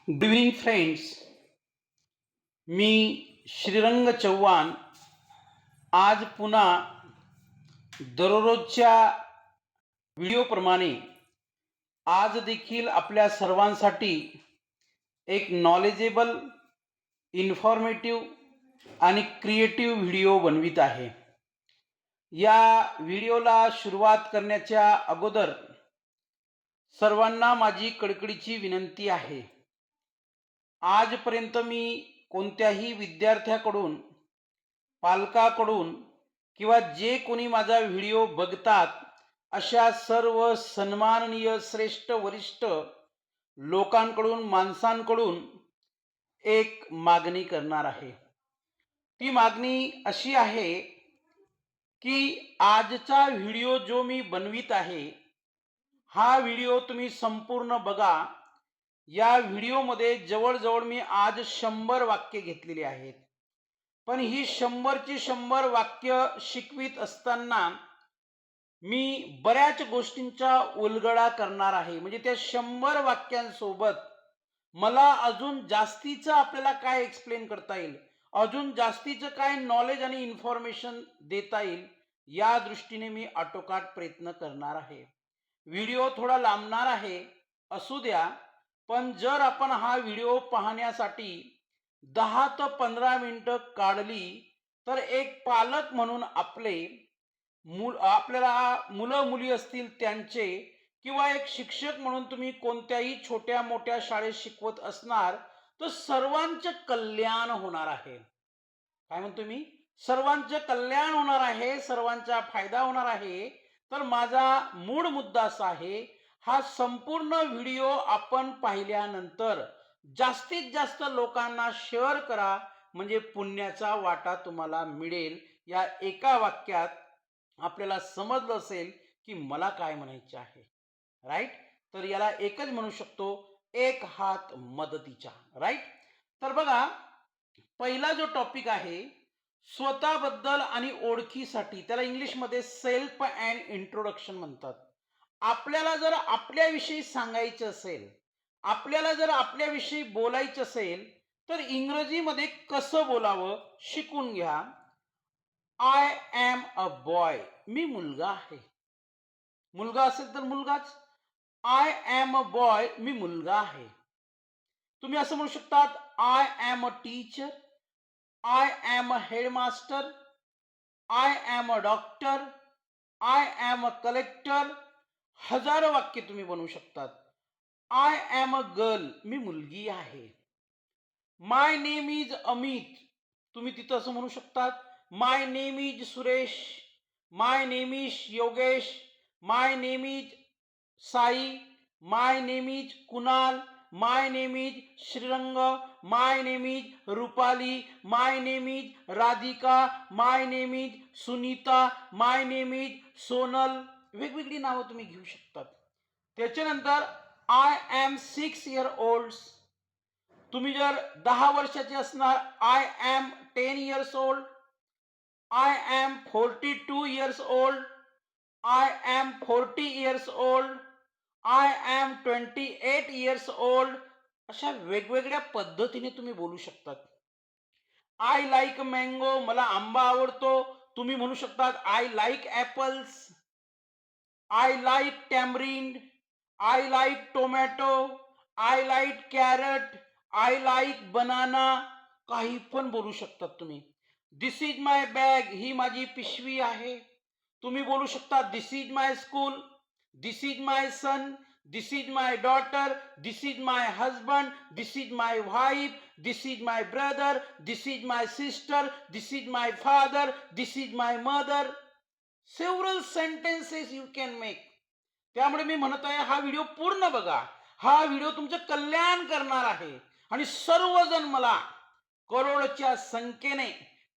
Good evening friends. मी श्रीरंग चव्हाण आज पुन्हा दररोजच्या व्हिडिओप्रमाणे आज देखील आपल्या सर्वांसाठी एक नॉलेजेबल, इन्फॉर्मेटिव्ह आणि क्रिएटिव्ह व्हिडिओ बनवित आहे. या व्हिडिओला सुरुवात करण्याच्या अगोदर सर्वांना माझी कळकळीची विनंती आहे. आजपर्यंत मी कोणत्याही विद्यार्थ्याकडून, पालकाकडून किंवा जे कोणी माझा व्हिडिओ बघतात अशा सर्व सन्माननीय श्रेष्ठ वरिष्ठ लोकांकडून, माणसांकडून एक मागणी करणार आहे. ती मागणी अशी आहे की आजचा व्हिडिओ जो मी बनवित आहे हा व्हिडिओ तुम्ही संपूर्ण बघा. या व्हिडिओमध्ये जवळजवळ मी आज 100 वाक्य घेतलेली आहेत. पण ही 100ची 100 वाक्य शिकवित असताना मी बऱ्याच गोष्टींचा उलगडा करणार आहे. म्हणजे त्या 100 वाक्यांसोबत मला अजून जास्तीचं आपल्याला काय एक्सप्लेन करता येईल, अजून जास्तीचं काय नॉलेज आणि इन्फॉर्मेशन देता येईल, या दृष्टीने मी आटोकाट प्रयत्न करणार आहे. व्हिडिओ थोडा लांबणार आहे, असू द्या. पण जर आपण हा व्हिडिओ पाहण्यासाठी 10 ते 15 मिनिटं काढली तर एक पालक म्हणून आपल्याला मुलं मुली असतील त्यांचे, किंवा एक शिक्षक म्हणून तुम्ही कोणत्याही छोट्या मोठ्या शाळेत शिकवत असणार तर सर्वांचे कल्याण होणार आहे. काय म्हणतो मी? सर्वांचे कल्याण होणार आहे, सर्वांचा फायदा होणार आहे. तर माझा मूळ मुद्दा असा आहे, हा संपूर्ण व्हिडिओ आपण पाहिल्यानंतर जास्तीत जास्त लोकांना शेअर करा, म्हणजे पुण्याचा वाटा तुम्हाला मिळेल. या एका वाक्यात आपल्याला समजलं असेल की मला काय म्हणायचे आहे. राईट? तर याला एकच म्हणू शकतो, एक हात मदतीचा. राईट? तर बघा, पहिला जो टॉपिक आहे स्वतःबद्दल आणि ओळखीसाठी, त्याला इंग्लिशमध्ये सेल्फ अँड इंट्रोडक्शन म्हणतात. आपल्याला जर आपल्याविषयी सांगायचं असेल, आपल्याला जर आपल्याविषयी बोलायचं असेल तर इंग्रजीमध्ये कसं बोलावं शिकून घ्या. आय एम अ बॉय, मी मुलगा आहे. मुलगा असेल तर मुलगाच. आय एम अ बॉय, मी मुलगा आहे. तुम्ही असं म्हणू शकतात, I am a teacher, I am a headmaster, I am a doctor, I am a collector. हजारो वाक्य तुम्ही बनवू शकतात. आय एम अ गर्ल, मी मुलगी आहे. माय नेम इज अमित, तुम्ही तिथं असं म्हणू शकतात, my name is Suresh, my name is Yogesh, my name is Sai, my name is Kunal, my name is Shrirang, my name is Rupali, my name is Radhika, my name is Sunita, my name is Sonal. वेगवेगळी नावं तुम्ही घेऊ शकतात. त्याच्यानंतर आय एम 6 इयर ओल्ड, तुम्ही जर 10 वर्षाचे असणार, I am 10 years old, I am 42 years old, I am 40 years old, I am 28 years old. अशा वेगवेगळ्या पद्धतीने तुम्ही बोलू शकतात. आय लाईक मँगो, मला आंबा आवडतो, तुम्ही म्हणू शकतात I like apples, I like tamarind, I like tomato, I like carrot, I like banana. काही पण बोलू शकतात तुम्ही. दिस इज माय बॅग, ही माझी पिशवी आहे. तुम्ही बोलू शकता this is my school, this is my son, this is my daughter, this is my husband, this is my wife, this is my brother, this is my sister, this is my father, this is my mother. Several sentences you can make. त्यामुळे मी म्हणत आहे, हा video पूर्ण बघा. हा video तुमचं कल्याण करणार आहे. आणि सर्वजण मला करोडच्या संख्येने,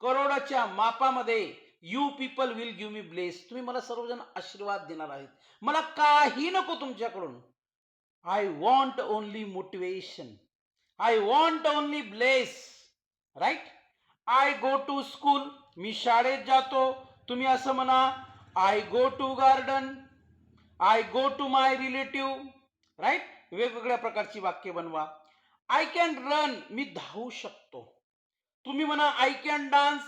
करोडाच्या मापामध्ये, you people will give me bless, तुम्ही मला सर्वजण आशीर्वाद देणार आहेत. मला काही नको तुमच्याकडून. I want only motivation, I want only bless. Right? I go to school, मी शाळेत जातो. तुम्ही असं म्हणा, I go to garden, I go to my relative. Right? वेगवेगळ्या प्रकारची वाक्य बनवा. आय कॅन रन, मी धावू शकतो. तुम्ही म्हणा I can dance,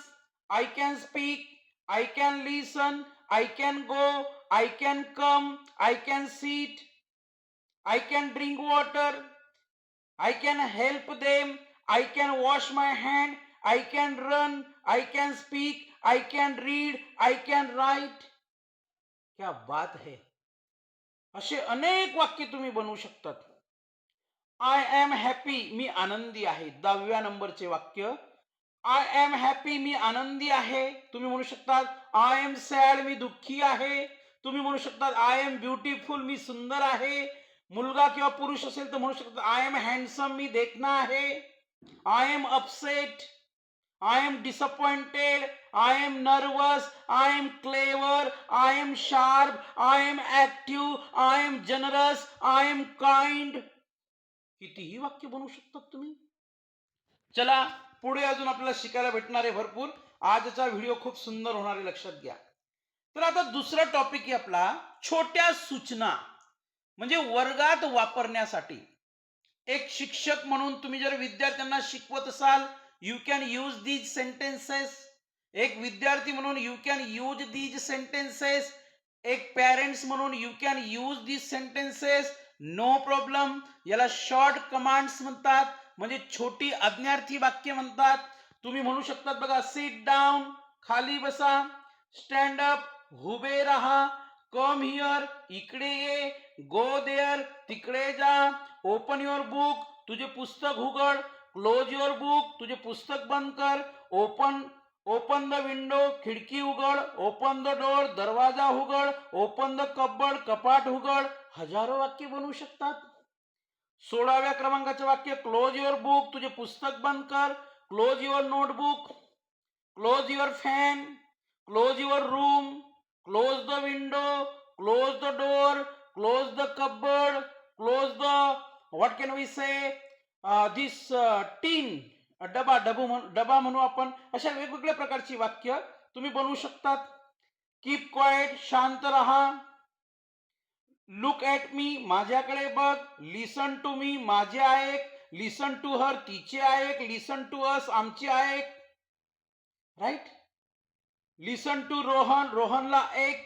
I can speak, I can listen, I can go, I can come, I can seat, I can drink water, I can help them, I can wash my hand, I can run, I can speak, I can read, I can write. क्या बात है. असे अनेक वाक्य तुम्ही बनवू शकतात. I am happy, मी आनंदी आहे. 10व्या नंबरचे वाक्य, आय एम हॅपी, मी आनंदी आहे. तुम्ही म्हणू शकतात आय एम सॅड, मी दुःखी आहे. तुम्ही म्हणू शकतात आय एम ब्युटिफुल, मी सुंदर आहे. मुलगा किंवा पुरुष असेल तर म्हणू शकतात आय एम हँडसम, मी देखणा आहे. I am upset, I am disappointed, I am nervous, I am clever, I am sharp, I am active, I am generous, I am kind. कितीही वाक्य बनवू शकतात तुम्ही. चला पुढे अजून आपल्याला शिकायला भेटणार आहे भरपूर. आजचा व्हिडिओ खूप सुंदर होणार आहे, लक्षात घ्या. तर आता दुसरा टॉपिक आहे आपला छोट्या सूचना, म्हणजे वर्गात वापरण्यासाठी. एक शिक्षक म्हणून तुम्ही जर विद्यार्थ्यांना शिकवत असाल, you can use these sentences. एक विद्यार्थी म्हणून you can use these sentences. एक पॅरेंट्स म्हणून you can use these sentences. No problem. याला शॉर्ट कमांड्स म्हणतात, म्हणजे छोटी आज्ञार्थी वाक्य म्हणतात. तुम्ही म्हणू शकतात बघा, सिट डाऊन, खाली बसा. स्टँड अप, उभे राहा. कम हिअर, इकडे ये. गो देअर, तिकडे जा. ओपन युअर बुक, तुझे पुस्तक उघड. क्लोज युअर बुक, तुझे पुस्तक बंद कर. ओपन ओपन द विंडो, खिडकी उघड. ओपन द डोर, दरवाजा उघड. ओपन द कबर्ड, कपाट उघड. हजारो वाक्य बनवू शकतात. 16व्या क्रमांकाचे वाक्य, क्लोज युअर बुक, तुझे पुस्तक बंद कर. Close your notebook, close your fan, close your room, close the window, close the door, close the cupboard, close the what can we say this tin, डबा म्हणू आपण. अशा वेगवेगळ्या प्रकारची वाक्य तुम्ही बनवू शकतात. कीप क्वाइट, शांत रहा. लुक ॲट मी, माझ्याकडे बघ. लिसन टू मी, माझे ऐक. लिसन टू हर, तिचे ऐक. लिसन टू अस, आमचे ऐक. राईट. लिसन टू रोहन, रोहनला ऐक.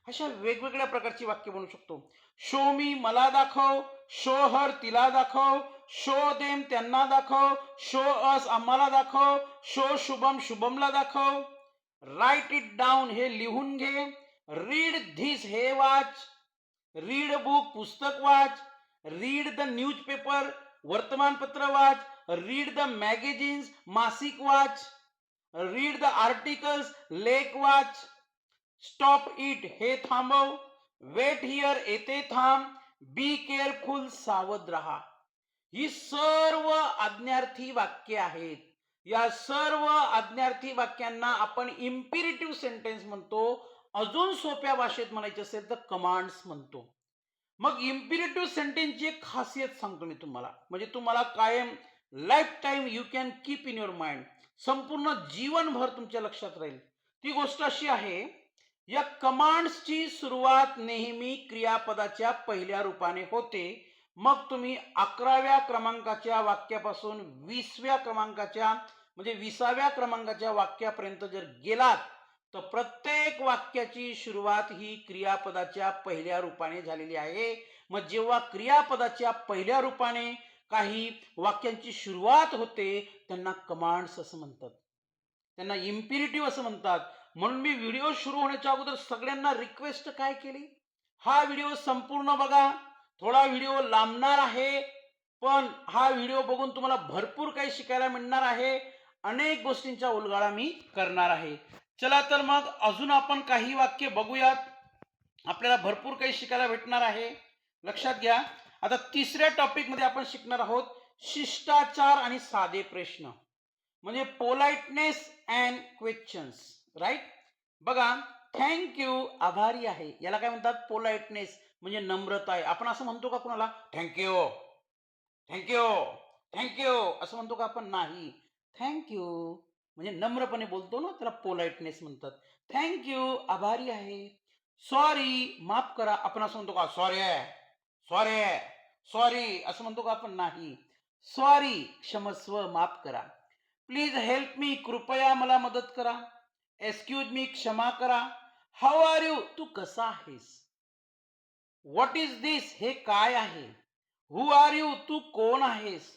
अशा वेगवेगळ्या प्रकारची वाक्य बनवू शकतो. शो मी, मला दाखव. शो हर, तिला दाखव. शो देम, त्यांना दाखव. शो अस, आम्हाला दाखव. शो शुभम, शुभमला दाखव. राईट इट डाऊन, हे लिहून घे. रीड धिस, हे वाच. रीड बुक, पुस्तक वाच. रीड द न्यूजपेपर, वर्तमानपत्र वाच. रीड द मॅगझिन्स, मासिक वाच. रीड द आर्टिकल्स, लेख वाच. स्टॉप इट, हे थांबव. वेट हिअर, येथे थांब. बी केअरफुल, सावध राहा. ही सर्व आज्ञार्थी वाक्य आहेत. या सर्व आज्ञार्थी वाक्यांना आपण इम्पेरेटिव्ह सेंटेन्स म्हणतो. अजून सोप्या भाषेत म्हणायचे असेल तर कमांड्स म्हणतो. मग इम्पेरेटिव्ह सेंटेन्सची एक खासियत सांगतो मी तुम्हाला, म्हणजे तुम्हाला कायम life time you can keep in your mind, संपूर्ण जीवनभर तुमच्या लक्षात राहील. ती गोष्ट अशी आहे, या कमांड्सची सुरुवात नेहमी क्रियापदाच्या पहिल्या रूपाने होते. मग तुम्ही 11व्या क्रमांकाच्या वाक्यापासून 20व्या क्रमांकाच्या म्हणजे 20व्या क्रमांकाच्या वाक्यापर्यंत जर गेलात तर प्रत्येक वाक्याची सुरुवात ही क्रियापदाच्या पहिल्या रूपाने झालेली आहे. मग जेव्हा क्रियापदाच्या पहिल्या रूपाने काही वाक्यांची सुरुवात होते त्यांना कमांड्स असं म्हणतात, त्यांना इम्पेरेटिव्ह असं म्हणतात. म्हणून मी व्हिडिओ सुरू होण्याच्या अगोदर सगळ्यांना रिक्वेस्ट काय केली, हा व्हिडिओ संपूर्ण बघा. थोडा व्हिडिओ लांबणार आहे, पण हा व्हिडिओ बघून तुम्हाला भरपूर काही शिकायला मिळणार आहे. अनेक गोष्टींचा उलगडा मी करणार आहे. चला तर मग अजून आपण काही वाक्य बघूयात. आपल्याला भरपूर काही शिकायला भेटणार आहे. लक्षात घ्या. आता तिसऱ्या टॉपिक मध्ये आपण शिकणार आहोत शिष्टाचार आणि साधे प्रश्न, म्हणजे पोलाइटनेस अँड क्वेश्चन्स. राईट. बघा, थँक्यू, आभारी आहे, याला काय म्हणतात, पोलाइटनेस, म्हणजे नम्रता आहे. आपण असं म्हणतो का कुणाला थँक्यू, थँक्यू, थँक्यू असं म्हणतो का आपण? नाही. थँक्यू म्हणजे नम्रपणे बोलतो ना, त्याला पोलाइटनेस म्हणतात. थँक्यू, आभारी आहे. सॉरी, माफ करा, आपण असं म्हणतो का सॉरी, सॉरी, सॉरी असं म्हणतो का आपण? नाही. सॉरी, क्षमस्व, माफ करा. प्लीज हेल्प मी, कृपया मला मदत करा. एक्सक्यूज मी, क्षमा करा. हाऊ आर यू, तू कसा आहेस. व्हॉट इज दिस, हे काय आहे. हु आर यू, तू कोण आहेस.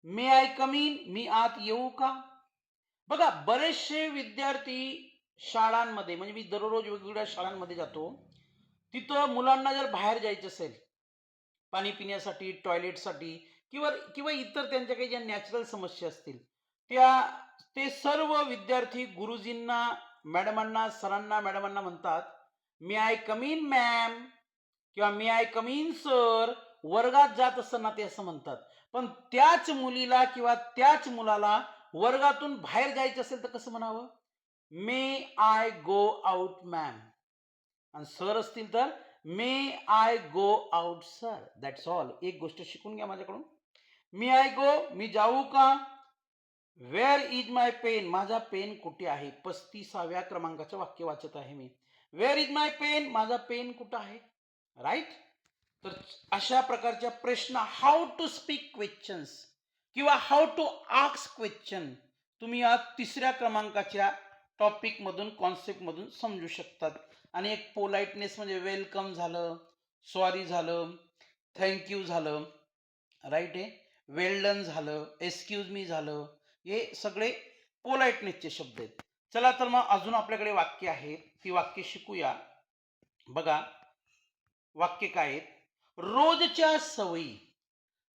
मे आय कम इन, मी आत येऊ का. बघा, बरेचसे विद्यार्थी शाळांमध्ये, म्हणजे मी दररोज वेगवेगळ्या शाळांमध्ये जातो, तिथं मुलांना जर बाहेर जायचं असेल पाणी पिण्यासाठी, टॉयलेटसाठी, किंवा किंवा इतर त्यांच्या काही ज्या नॅचरल समस्या असतील, त्या ते सर्व विद्यार्थी गुरुजींना, मॅडमांना, सरांना, मॅडमांना म्हणतात, मे आय कम इन मॅम, किंवा मे आय कम इन सर. वर्गात जात असताना ते असं म्हणतात. पण त्याच मुलीला किंवा त्याच मुलाला वर्गातून बाहेर जायचं असेल तर कसं म्हणावं. May I go out ma'am. आणि सर असतील तर may I go out sir. That's all. एक गोष्ट शिकून घ्या माझ्याकडून. मी आय गो, मी जाऊ का. वेअर इज माय पेन, माझा पेन कुठे आहे. 35व्या क्रमांकाचं वाक्य वाचत आहे मी. वेअर इज माय पेन, माझा पेन कुठं आहे. राईट. तर अशा प्रकारच्या प्रश्न, हाऊ टू स्पीक क्वेश्चन्स किंवा हाऊ टू आस्क क्वेश्चन, तुम्ही या 3ऱ्या क्रमांकाच्या टॉपिक मधून, कॉन्सेप्ट मधून समजू शकतात. आणि एक पोलाइटनेस म्हणजे वेलकम झालं, सॉरी झालं, थँक्यू झालं, राईट आहे, वेल डन झालं, एक्सक्यूज मी झालं, हे सगळे पोलाइटनेसचे शब्द आहेत. चला तर मग अजून आपल्याकडे वाक्य आहेत, ती वाक्य शिकूया. बघा, वाक्य काय आहेत. रोजच्या सवयी.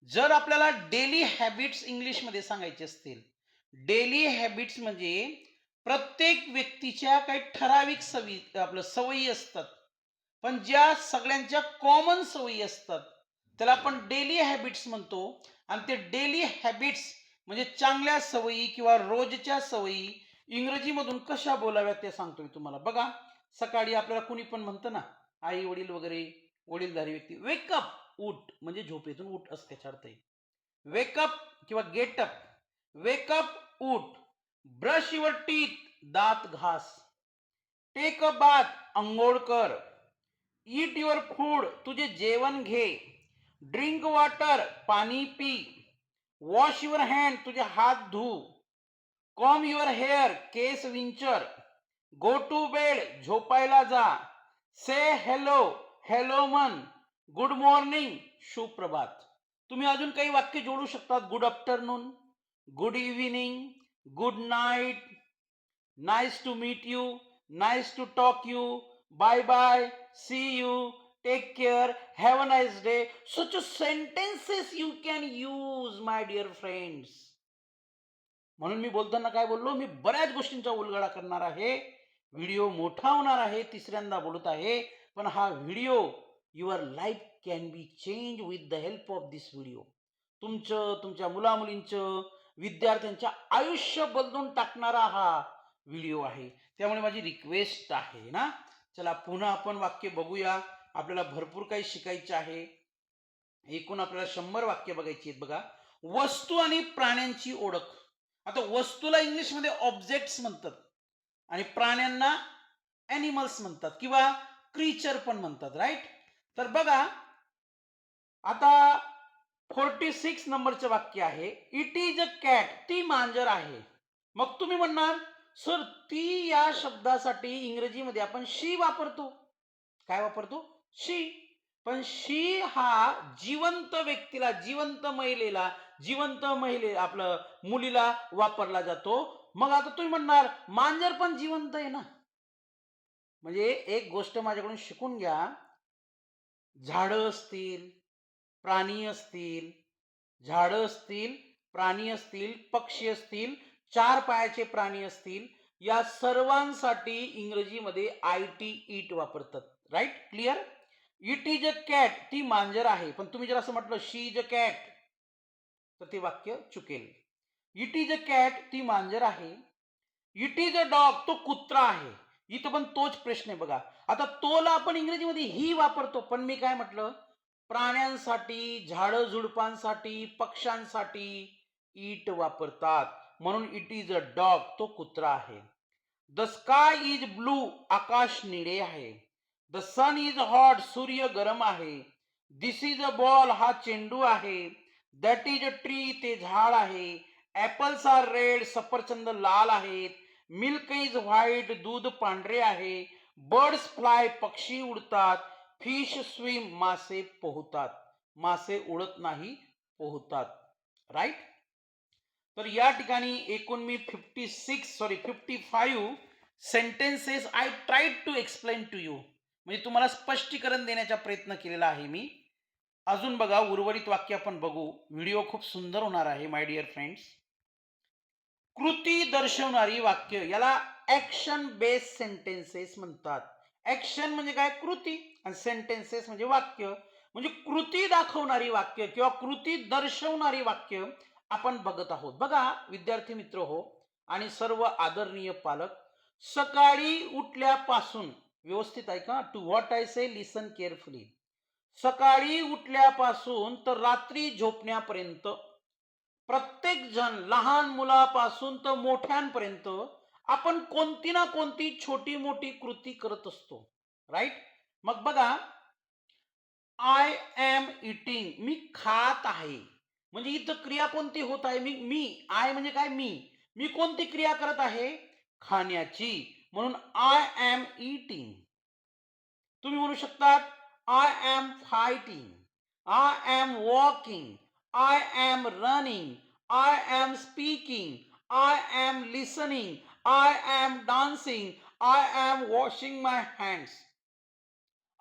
जर आपल्याला डेली हॅबिट्स इंग्लिशमध्ये सांगायचे असतील, डेली हॅबिट्स म्हणजे प्रत्येक व्यक्तीच्या काही ठराविक सवयी असतात, पण ज्या सगळ्यांच्या कॉमन सवयी असतात, त्याला आपण डेली हॅबिट्स म्हणतो. आणि ते डेली हॅबिट्स म्हणजे चांगल्या सवयी किंवा रोजच्या सवयी इंग्रजीमधून कशा बोलाव्यात ते सांगतो मी तुम्हाला. बघा, सकाळी आपल्याला कुणी पण म्हणतं ना, आई वडील वगैरे, वडीलधारी व्यक्ती, वेकअप, उठ, म्हणजे झोपेतून उठ असं त्याचा अर्थ आहे. वेकअप किंवा गेटअप. वेकअप, उठ. ब्रश युअर टीथ, दात घास. टेक अ बाथ, अंघोळ कर. ईट युअर फूड, तुझे जेवण घे. ड्रिंक वॉटर, पाणी पी. वॉश युअर हँड, तुझे हात धु. कॉम युअर हेअर, केस विंचर. गो टू बेड, झोपायला जा. से हॅलो, हॅलो म्हण. गुड मॉर्निंग, सुप्रभात. तुम्ही अजून काही वाक्य जोडू शकतात. Good afternoon, good evening, good night, nice to meet you, nice to talk you, bye bye, see you, take care, have a nice day. such sentences you can use, my dear friends. म्हणून मी बोलताना काय बोललो, मी बऱ्याच गोष्टींचा उलगडा करणार आहे. Video मोठा होणार आहे, 3ऱ्यांदा बोलत आहे, पण हा video, your life can be change with the help of this video. तुमचं, तुमच्या मुलामुलींचं, विद्यार्थ्यांच्या आयुष्य बदलून टाकणारा हा व्हिडिओ आहे. त्यामुळे माझी रिक्वेस्ट आहे ना. चला पुन्हा आपण वाक्य बघूया. आपल्याला भरपूर काही शिकायचं आहे. एकूण आपल्याला 100 वाक्य बघायची आहेत. बघा, वस्तू आणि प्राण्यांची ओळख. आता वस्तूला इंग्लिशमध्ये ऑब्जेक्ट्स म्हणतात आणि प्राण्यांना ॲनिमल्स म्हणतात किंवा क्रीचर पण म्हणतात. राईट. तर बघा, आता 46 नंबरचं वाक्य आहे. इट इज अ कॅट, ती मांजर आहे. मग तुम्ही म्हणणार, सर ती या शब्दासाठी इंग्रजीमध्ये आपण शी वापरतो. काय वापरतो. शी. पण शी हा जिवंत व्यक्तीला, जिवंत महिलेला, आपलं मुलीला वापरला जातो. मग आता तुम्ही म्हणणार, मांजर पण जिवंत आहे ना. म्हणजे एक गोष्ट माझ्याकडून शिकून घ्या. झाडं असतील, प्राणी असतील, झाडं असतील, प्राणी असतील, पक्षी असतील, 4 पायाचे प्राणी असतील, या सर्वांसाठी इंग्रजीमध्ये आयटी, इट वापरतात. Right. Clear. It is a cat, ती मांजर आहे. पण तुम्ही जर असं म्हटलं, शी इज अ कॅट, तर ते वाक्य चुकेल. इट इज अ कॅट, ती मांजर आहे. इट इज अ डॉग, तो कुत्रा आहे. इथं पण तोच प्रश्न आहे. बघा, आता तोला आपण इंग्रजीमध्ये ही वापरतो, पण मी काय म्हटलं, प्राण्यांसाठी, झाडं झुडपांसाठी, पक्ष्यांसाठी इट वापरतात. म्हणून इट इज अ डॉग, तो कुत्रा आहे. द स्काय इज ब्लू, आकाश निळे आहे. द सन इज हॉट, सूर्य गरम आहे. दिस इज अ बॉल, हा चेंडू आहे. दॅट इज अ ट्री, ते झाड आहे. ऍपल्स आर रेड, सफरचंद लाल आहेत. मिल्क इज व्हाईट, दूध पांढरे आहे. बर्ड्स फ्लाय, पक्षी उडतात. फिश स्विम, मासे पोहतात. मासे उडत नाही, पोहतात. राईट. तर या ठिकाणी एकूण मी 55 sentences I tried to explain to you, म्हणजे तुम्हाला स्पष्टीकरण देण्याचा प्रयत्न केलेला आहे मी. अजून बघा, उर्वरित वाक्य आपण बघू. व्हिडिओ खूप सुंदर होणार आहे माय डिअर फ्रेंड्स. कृती दर्शवणारी वाक्य, याला ऍक्शन बेस्ड सेंटेन्सेस म्हणतात. ऍक्शन म्हणजे काय? कृती. आणि सेंटेन्सेस म्हणजे वाक्य. म्हणजे कृती दाखवणारी वाक्य किंवा कृती दर्शवणारी वाक्य आपण बघत आहोत. बघा विद्यार्थी मित्र हो आणि सर्व आदरणीय पालक, सकाळी उठल्यापासून, व्यवस्थित ऐका, to what I say listen carefully. सकाळी उठल्यापासून तर रात्री झोपण्यापर्यंत प्रत्येक जण, लहान मुलापासून तर मोठ्यांपर्यंत, आपण कोणती ना कोणती छोटी मोठी कृती करत असतो. राईट. मग बघा, आय एम इटिंग, मी खात आहे. म्हणजे इथं क्रिया कोणती होत आहे? मी आय म्हणजे काय? मी कोणती क्रिया करत आहे? खाण्याची. म्हणून आय एम इटिंग. तुम्ही म्हणू शकतात I am fighting, I am walking, I am running, I am speaking, I am listening, I am dancing, I am washing my hands,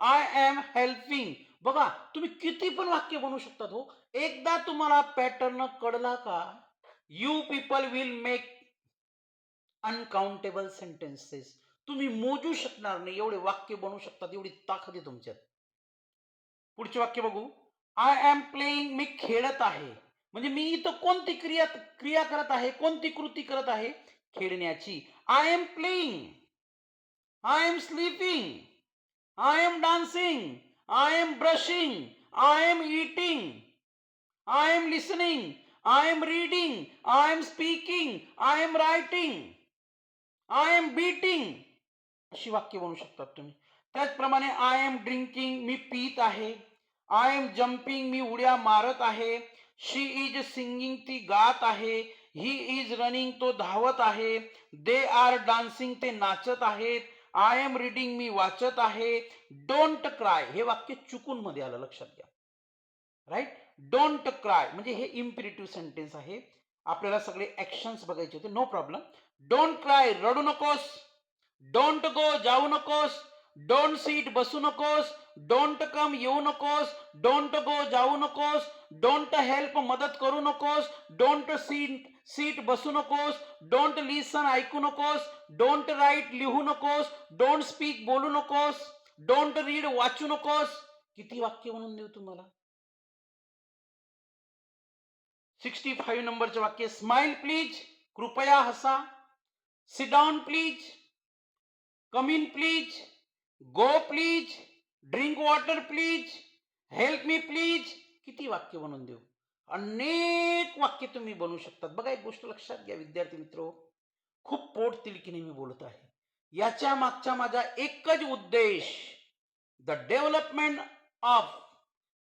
I am helping. बघा, तुम्ही किती पण वाक्य बनवू शकतात हो. एकदा तुम्हाला पॅटर्न कळला का, you people will make uncountable sentences. तुम्ही मोजू शकणार नाही एवढे वाक्य बनवू शकतात, एवढी ताकद आहे तुमच्यात. पुढचे वाक्य बघू. आय एम प्लेइंग, मी खेळत आहे. म्हणजे मी इथं कोणती क्रिया क्रिया करत आहे, कोणती कृती करत आहे? खेळण्याची. I am playing, I am sleeping, I am dancing, I am brushing, I am eating, I am listening, I am reading, I am speaking, I am writing, I am beating. अशी वाक्य बनवू शकतात तुम्ही. त्याचप्रमाणे आय एम ड्रिंकिंग, मी पीत आहे. I M jumping, मी उड्या मारत आहे. शी इज सिंगिंग, ती गात आहे. ही इज रनिंग, तो धावत आहे. दे आर डान्सिंग, ते नाचत आहेत. आय एम रीडिंग, मी वाचत आहे. डोंट क्राय, हे वाक्य चुकून मध्ये आलं, लक्षात घ्या. राईट. डोंट क्राय म्हणजे हे इम्पेरेटिव्ह सेंटेन्स आहे. आपल्याला सगळे ऍक्शन्स बघायचे होते, नो प्रॉब्लेम. डोंट क्राय, रडू नकोस. डोंट गो, जाऊ नकोस. डोंट सीट, बसू नकोस. डोंट कम, येऊ नकोस. डोंट गो, जाऊ नकोस. डोंट हेल्प, मदत करू नकोस. डोंट सीट, बसू नकोस. डोंट लिसन, ऐकू नकोस. डोंट राईट, लिहू नकोस. डोंट स्पीक, बोलू नकोस. डोंट रीड, वाचू नकोस. किती वाक्य म्हणून देऊ तुम्हाला? 65 नंबरचे वाक्य. स्माइल प्लीज, कृपया हसा. Sit down please, come in please, go please, drink water please, help me please. किती वाक्य बनवून देऊ? अनेक वाक्य तुम्ही बनवू शकतात. बघा, एक गोष्ट लक्षात घ्या विद्यार्थी मित्र, खूप पोट तिडकीने मी बोलत आहे. याच्या मागचा माझा एकच उद्देश, the development of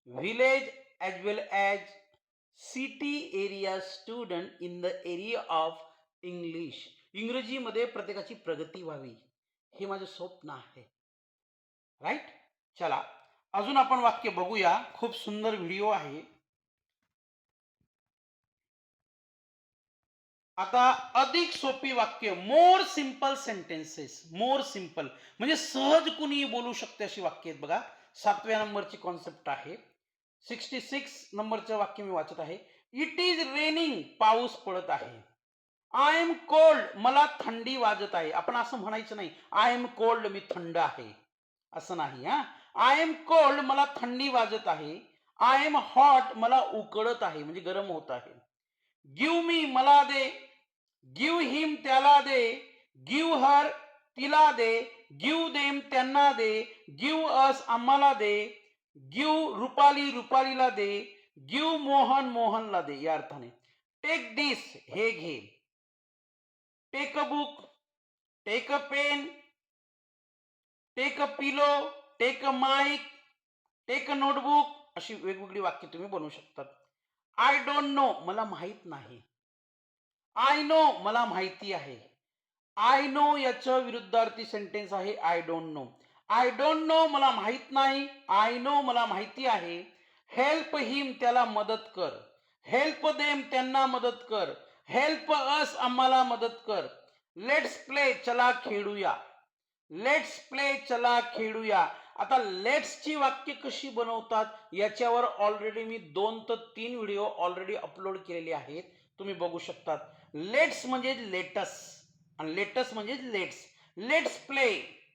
village as well as city area student in the area of English. इंग्रजीमध्ये प्रत्येकाची प्रगती व्हावी, हे माझं स्वप्न आहे. राईट. चला, अजून आपण वाक्य बघूया. खूप सुंदर व्हिडिओ आहे. आता अधिक सोपी वाक्य, more simple sentences. More simple म्हणजे सहज कुणी बोलू शकते अशी वाक्य आहेत. बघा, 7व्या नंबरची कॉन्सेप्ट आहे. 66 नंबरचं वाक्य मी वाचत आहे. इट इज रेनिंग, पाऊस पडत आहे. आय एम कोल्ड, मला थंडी वाजत आहे. आपण असं म्हणायचं नाही, आय एम कोल्ड, मी थंड आहे, असं नाही. हा, आय एम कोल्ड, मला थंडी वाजत आहे. आय एम हॉट, मला उकळत आहे म्हणजे गरम होत आहे. गिव मी, मला दे. गिव हिम, त्याला दे. गिव हर, तिला दे. गिव देम, त्यांना दे. गिव अस, आम्हाला दे. गिव रुपाली, रुपालीला दे. गिव मोहन, मोहनला दे, या अर्थाने. टेक दिस, हे घे. Take a book, take a pen, take a pillow, take a mic, take a notebook. अशी वेगवेगळी वाक्य तुम्ही बनवू शकतात. आय डोंट नो मला माहित नाही. आय नो मला माहिती आहे. आय नो याचं विरुद्धार्थी सेंटेन्स आहे I don't know. I don't know मला माहित नाही. आय नो मला माहिती आहे. हेल्प हिम त्याला मदत कर. हेल्प देम त्यांना मदत कर. हेल्प अस आम्हाला मदत कर. लेट्स प्ले चला खेळूया. लेट्स प्ले चला खेळूया. आता लेट्सची वाक्य कशी बनवतात याच्यावर ऑलरेडी मी 2 ते 3 व्हिडिओ ऑलरेडी अपलोड केलेले आहेत. तुम्ही बघू शकतात. लेट्स म्हणजे लेटस आणि लेटस म्हणजे लेट्स. लेट्स प्ले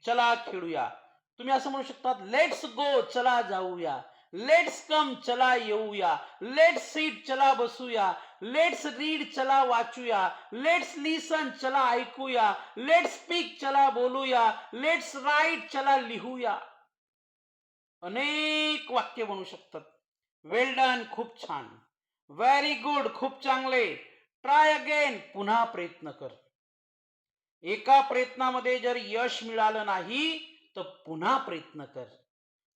चला खेळूया. तुम्ही असं म्हणू शकता लेट्स गो चला जाऊया. लेट्स कम चला येऊया. लेट्स सीट चला बसूया. लेट्स रीड चला वाचूया. लेट्स लिसन चला ऐकूया. लेट्स स्पीक चला बोलूया. लेट्स राईट चला लिहूया. अनेक वाक्य बनू शकतात. वेल डन खूप छान. व्हेरी गुड खूप चांगले. ट्राय अगेन पुन्हा प्रयत्न कर. एका प्रयत्नामध्ये जर यश मिळालं नाही तर पुन्हा प्रयत्न कर.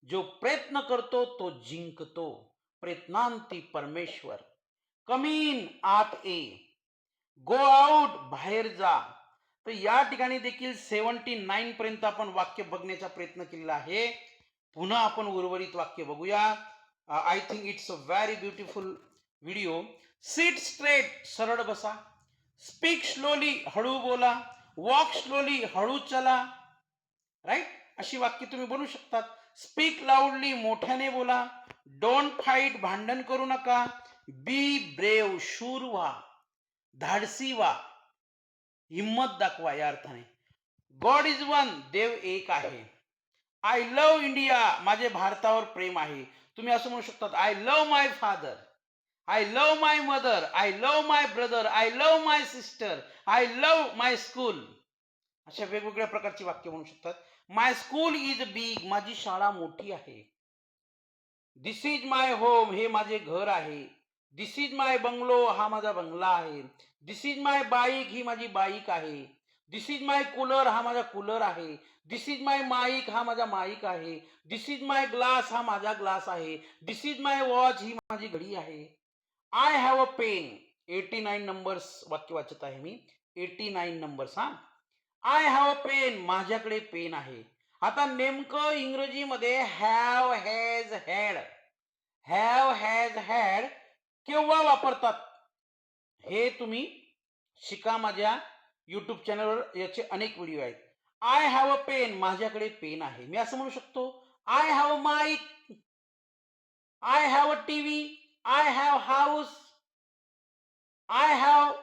जो प्रयत्न करतो तो जिंकतो. प्रयत्नांती परमेश्वर. कमीन आत ये. गो आउट बाहेर जा. तर या ठिकाणी देखील 79 पर्यंत आपण वाक्य बघण्याचा प्रयत्न केलेला आहे. पुन्हा आपण उर्वरित वाक्य बघूया. I think it's a very beautiful video. Seat straight सरळ बसा. स्पीक स्लोली हळू बोला. वॉक स्लोली हळू चला. राईट अशी वाक्य तुम्ही बनवू शकतात. स्पीक लाऊडली मोठ्याने बोला. डोंट फाईट भांडण करू नका. बी ब्रेव शूर व्हा. धाडसी व्हा. हिम्मत दाखवा या अर्थाने. गॉड इज वन देव एक आहे. आय लव्ह इंडिया माझे भारतावर प्रेम आहे. तुम्ही असं म्हणू शकतात I love my father. I love my mother. I love my brother. I love my sister. I love my school. अशा वेगवेगळ्या प्रकारची वाक्य म्हणू शकतात. माय स्कूल इज बिग माझी शाळा मोठी आहे. दिस इज माय होम हे माझे घर आहे. दिस इज माय बंगलो हा माझा बंगला आहे. दिस इज माय बाईक ही माझी बाईक आहे. दिस इज माय कूलर हा माझा कूलर आहे. दिस इज माय माईक हा माझा माईक आहे. दिस इज माय ग्लास हा माझा ग्लास आहे. दिस इज माय वॉच ही माझी घडी आहे. I have a pen. 89 numbers वाक्य वाचत आहे मी. 89 नंबर्स हा. आय हॅव अ पेन माझ्याकडे पेन आहे. आता नेमकं इंग्रजीमध्ये हॅव हॅज हॅड केव्हा वापरतात हे तुम्ही शिका. माझ्या युट्यूब चॅनलवर याचे अनेक व्हिडिओ आहेत. आय हॅव अ पेन माझ्याकडे पेन आहे. मी असं म्हणू शकतो I have a mic. I have a TV. I have house. I have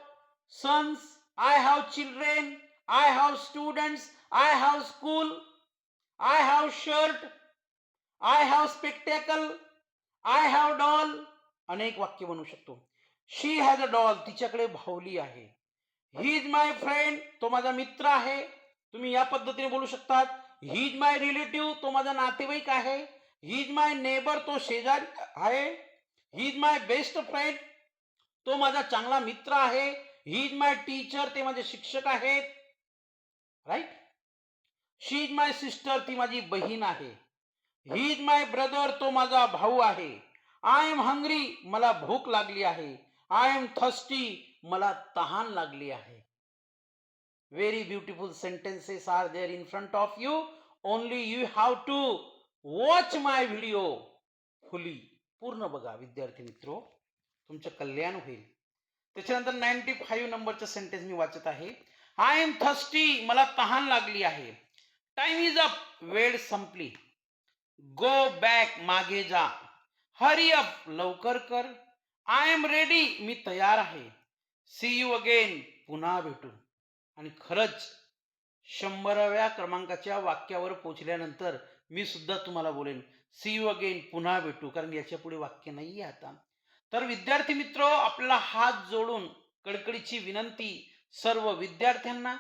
sons. I have children. I have students. I have school. I have shirt. I have spectacle. I have doll. अनेक वाक्य बनवू शकतो. शी has a doll तिच्याकडे बाहुली आहे. He is my friend तो माझा मित्र आहे. तुम्ही या पद्धतीने बोलू शकतात. ही इज माय रिलेटिव्ह तो माझा नातेवाईक आहे. ही इज माय नेबर तो शेजारी आहे. He is my best friend तो माझा चांगला मित्र आहे. ही इज माय टीचर ते माझे शिक्षक आहेत. Right. She is my sister ती माझी बहीण आहे. ही इज माय ब्रदर तो माझा भाऊ आहे. आय एम हंग्री मला भूक लागली आहे. आय एम थर्स्टी मला तहान लागली आहे. Very beautiful sentences are there in front of you. Only you have to watch my video fully. पूर्ण बघा विद्यार्थी मित्रो. तुमचं कल्याण होईल. त्याच्यानंतर 95 नंबरचं सेंटेन्स मी वाचत आहे. आय एम थर्स्टी मला तहान लागली आहे. टाइम इज अप वेळ संपली. गो बॅक मागे जा. हरी अप लवकर कर. आय एम रेडी मी तयार आहे. सी यू अगेन पुन्हा भेटू. आणि खरंच 100व्या क्रमांकाच्या वाक्यावर पोहोचल्यानंतर मी सुद्धा तुम्हाला बोलेन सी यू अगेन पुन्हा भेटू. कारण याच्या पुढे वाक्य नाहीये आता. तर विद्यार्थी मित्र आपल्याला हात जोडून कडकडीची विनंती सर्व विद्यार्थ्यांना,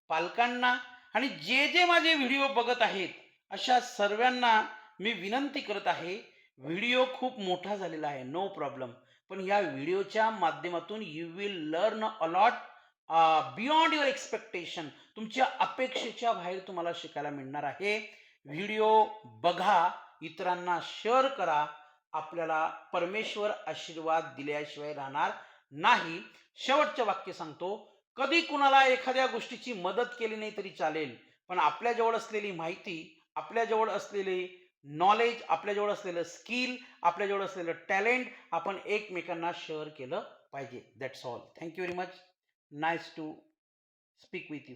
पालकांना आणि जे जे माझे व्हिडिओ बघत आहेत अशा सर्वांना मी विनंती करत आहे. व्हिडिओ खूप मोठा झालेला आहे नो प्रॉब्लेम. पण या व्हिडिओच्या माध्यमातून you will learn a lot beyond your expectation. तुमच्या अपेक्षेच्या बाहेर तुम्हाला शिकायला मिळणार आहे. व्हिडिओ बघा. इतरांना शेअर करा. आपल्याला परमेश्वर आशीर्वाद दिल्याशिवाय राहणार नाही. शेवटचे वाक्य सांगतो, कधी कुणाला एखाद्या गोष्टीची मदत केली नाही तरी चालेल, पण आपल्याजवळ असलेली माहिती, आपल्याजवळ असलेली नॉलेज, आपल्याजवळ असलेलं स्किल, आपल्याजवळ असलेलं टॅलेंट आपण एकमेकांना शेअर केलं पाहिजे. That's all. Thank you very much. Nice to speak with you.